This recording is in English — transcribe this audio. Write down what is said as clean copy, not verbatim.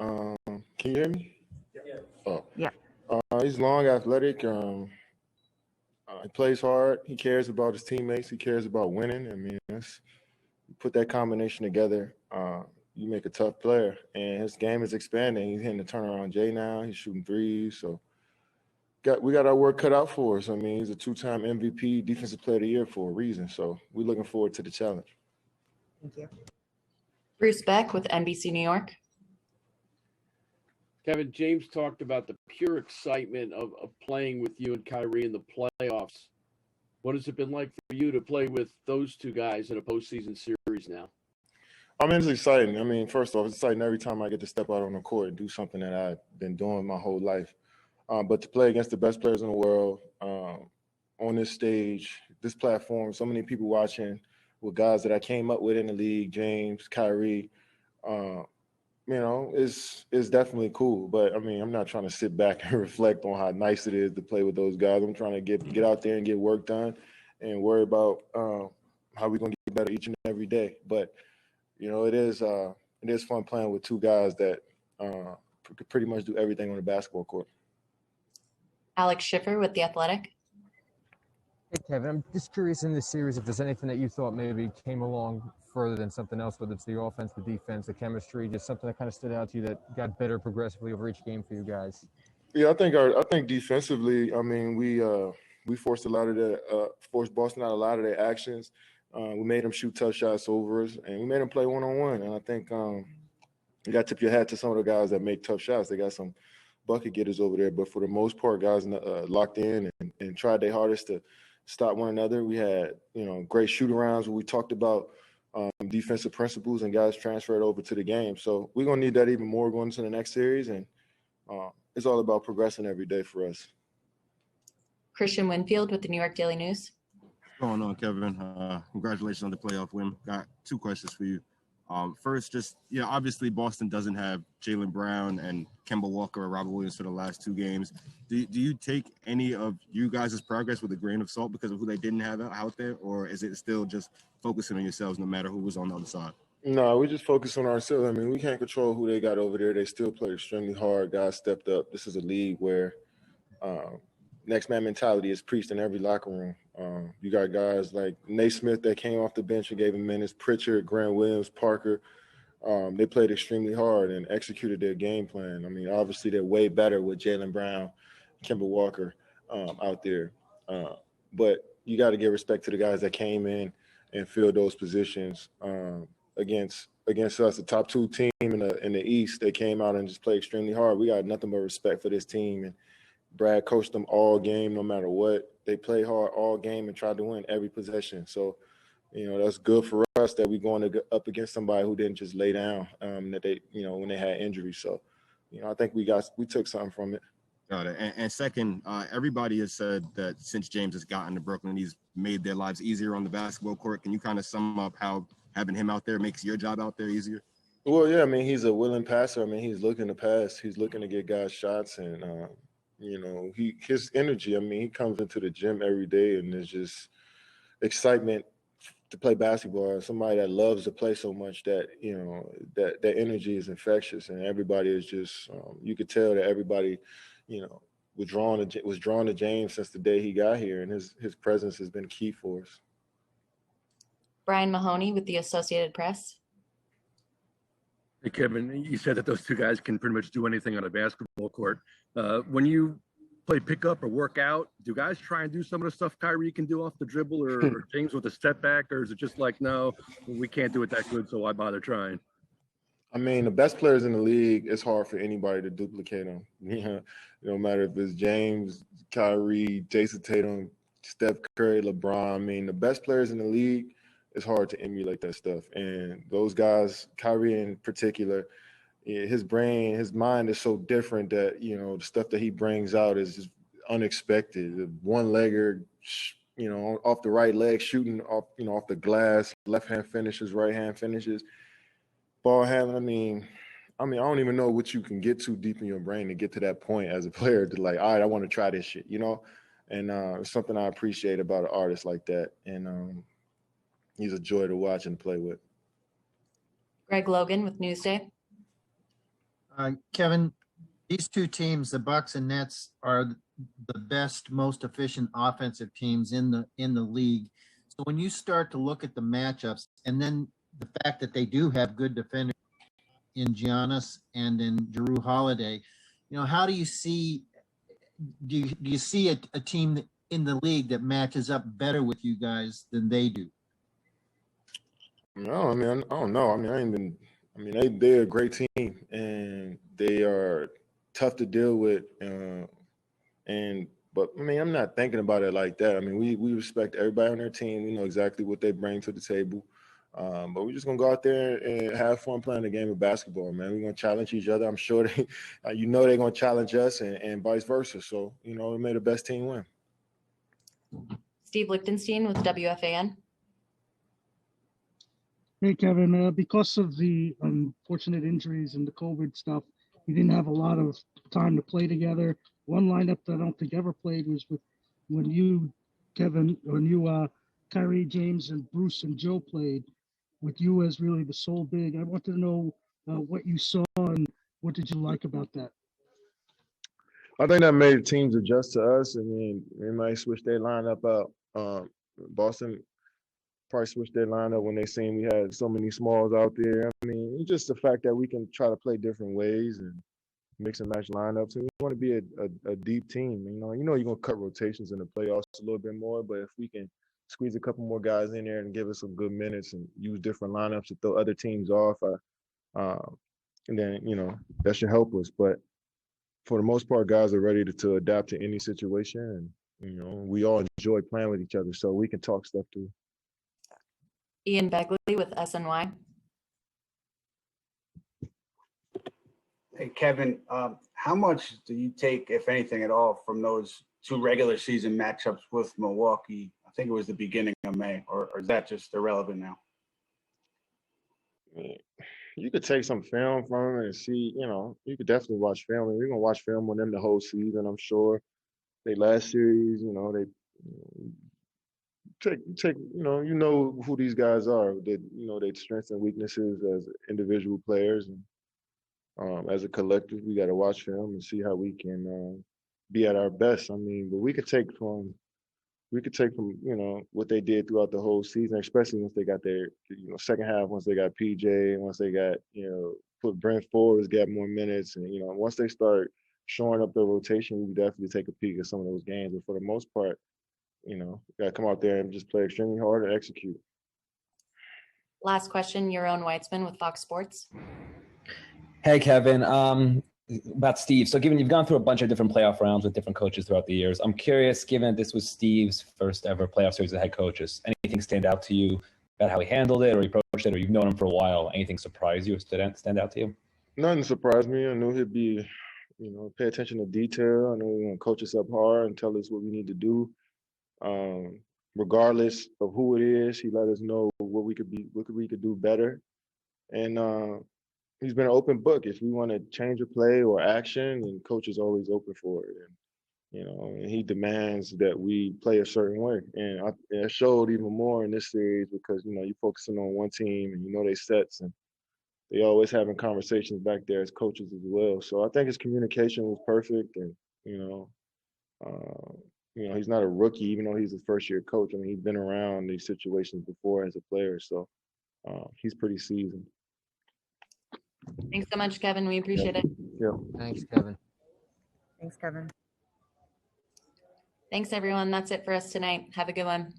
Can you hear me? Yeah. Oh. Yeah. He's long, athletic. He plays hard. He cares about his teammates. He cares about winning. I mean, you put that combination together, you make a tough player. And his game is expanding. He's hitting the turnaround J now. He's shooting threes. So we got our work cut out for us. I mean, he's a 2-time MVP, Defensive Player of the Year for a reason. So we're looking forward to the challenge. Thank you. Bruce Beck with NBC New York. Kevin, James talked about the pure excitement of playing with you and Kyrie in the playoffs. What has it been like for you to play with those two guys in a postseason series now? I mean, it's exciting. I mean, first off, it's exciting every time I get to step out on the court and do something that I've been doing my whole life. But to play against the best players in the world on this stage, this platform, so many people watching with guys that I came up with in the league, James, Kyrie, it's definitely cool. But, I mean, I'm not trying to sit back and reflect on how nice it is to play with those guys. I'm trying to get out there and get work done and worry about how we're going to get better each and every day. But, it is fun playing with two guys that could pretty much do everything on the basketball court. Alex Schiffer with The Athletic. Hey, Kevin, I'm just curious in this series if there's anything that you thought maybe came along further than something else, whether it's the offense, the defense, the chemistry, just something that kind of stood out to you that got better progressively over each game for you guys. Yeah, I think defensively, I mean, we forced forced Boston out a lot of their actions. We made them shoot tough shots over us, and we made them play one-on-one. And I think you got to tip your hat to some of the guys that make tough shots. They got some bucket getters over there, but for the most part, guys locked in and tried their hardest to stop one another. We had, great shoot-arounds where we talked about defensive principles and guys transferred over to the game. So we're going to need that even more going into the next series, and it's all about progressing every day for us. Christian Winfield with the New York Daily News. What's going on, Kevin? Congratulations on the playoff win. Got two questions for you. First, just, obviously Boston doesn't have Jaylen Brown and Kemba Walker or Robert Williams for the last two games. Do you take any of you guys' progress with a grain of salt because of who they didn't have out there, or is it still just focusing on yourselves no matter who was on the other side? No, we just focus on ourselves. I mean, we can't control who they got over there. They still play extremely hard. Guys stepped up. This is a league where next man mentality is preached in every locker room. You got guys like Naismith that came off the bench and gave him minutes, Pritchard, Grant Williams, Parker. They played extremely hard and executed their game plan. I mean, obviously they're way better with Jaylen Brown, Kemba Walker out there. But you got to give respect to the guys that came in and filled those positions against us, the top two team in the East. They came out and just played extremely hard. We got nothing but respect for this team, and Brad coached them all game, no matter what. They play hard all game and tried to win every possession. So, that's good for us that we're going up against somebody who didn't just lay down that they, when they had injuries. So, I think we took something from it. Got it. And second, everybody has said that since James has gotten to Brooklyn, he's made their lives easier on the basketball court. Can you kind of sum up how having him out there makes your job out there easier? Well, yeah, I mean, he's a willing passer. I mean, he's looking to pass. He's looking to get guys shots, and his energy. I mean, he comes into the gym every day, and there's just excitement to play basketball. Somebody that loves to play so much that that energy is infectious, and everybody is just. You could tell that everybody, was drawn to James since the day he got here, and his presence has been key for us. Brian Mahoney with the Associated Press. Hey, Kevin, you said that those two guys can pretty much do anything on a basketball court. When you play pickup or work out, do guys try and do some of the stuff Kyrie can do off the dribble or James with a step back, or is it just like, no, we can't do it that good, so why bother trying? I mean, the best players in the league, it's hard for anybody to duplicate them. No matter if it's James, Kyrie, Jason Tatum, Steph Curry, LeBron. I mean, the best players in the league, it's hard to emulate that stuff. And those guys, Kyrie in particular, his brain, his mind is so different that, the stuff that he brings out is just unexpected. The one-legger, off the right leg, shooting off, off the glass, left-hand finishes, right-hand finishes. Ball handling, I don't even know what you can get too deep in your brain to get to that point as a player to like, all right, I want to try this shit, And it's something I appreciate about an artist like that. And he's a joy to watch and play with. Greg Logan with Newsday. Kevin, these two teams, the Bucks and Nets, are the best, most efficient offensive teams in the league. So when you start to look at the matchups, and then the fact that they do have good defenders in Giannis and in Jrue Holiday, how do you see? Do you see a team in the league that matches up better with you guys than they do? No, I mean, I don't know. I mean, they're a great team, and they are tough to deal with. But I mean, I'm not thinking about it like that. I mean, we respect everybody on their team. We know exactly what they bring to the table. But we're just gonna go out there and have fun playing the game of basketball, man. We're gonna challenge each other. I'm sure they're gonna challenge us, and vice versa. So we may the best team win. Steve Lichtenstein with WFAN. Hey, Kevin, because of the unfortunate injuries and the COVID stuff, you didn't have a lot of time to play together. One lineup that I don't think ever played was when you, Kevin, Kyrie, James, and Bruce and Joe played, with you as really the sole big. I wanted to know what you saw and what did you like about that? I think that made teams adjust to us. I mean, they might switch their lineup out. Boston probably switched their lineup when they seen we had so many smalls out there. I mean, it's just the fact that we can try to play different ways and mix and match lineups. And we want to be a deep team. You're gonna cut rotations in the playoffs a little bit more, but if we can squeeze a couple more guys in there and give us some good minutes and use different lineups to throw other teams off, and then that should help us. But for the most part, guys are ready to adapt to any situation, and we all enjoy playing with each other, so we can talk stuff through. Ian Begley with SNY. Hey, Kevin, how much do you take, if anything at all, from those two regular season matchups with Milwaukee? I think it was the beginning of May, or is that just irrelevant now? You could take some film from them and see, you could definitely watch film. We're going to watch film on them the whole season, I'm sure. They last series, they take who these guys are. Their strengths and weaknesses as individual players, and as a collective, we got to watch film and see how we can be at our best. I mean, but we could take from what they did throughout the whole season, especially once they got their second half, once they got PJ, once they got put Brent Forbes, got more minutes, and once they start showing up the rotation, we definitely take a peek at some of those games. But for the most part, got to come out there and just play extremely hard and execute. Last question, Yaron Weitzman with Fox Sports. Hey, Kevin. About Steve. So given you've gone through a bunch of different playoff rounds with different coaches throughout the years, I'm curious, given this was Steve's first ever playoff series as head coaches, anything stand out to you about how he handled it or he approached it, or you've known him for a while? Anything surprise you or stand out to you? Nothing surprised me. I knew he'd be, pay attention to detail. I knew he was going to coach us up hard and tell us what we need to do. Regardless of who it is, he let us know what we could do better. And he's been an open book. If we want to change a play or action, and coach is always open for it. And he demands that we play a certain way. And it showed even more in this series because, you're focusing on one team and they sets and they always having conversations back there as coaches as well. So I think his communication was perfect. And, he's not a rookie, even though he's a first-year coach. I mean, he's been around these situations before as a player. So he's pretty seasoned. Thanks so much, Kevin. We appreciate it. Yeah. Thanks, Kevin. Thanks, Kevin. Thanks, everyone. That's it for us tonight. Have a good one.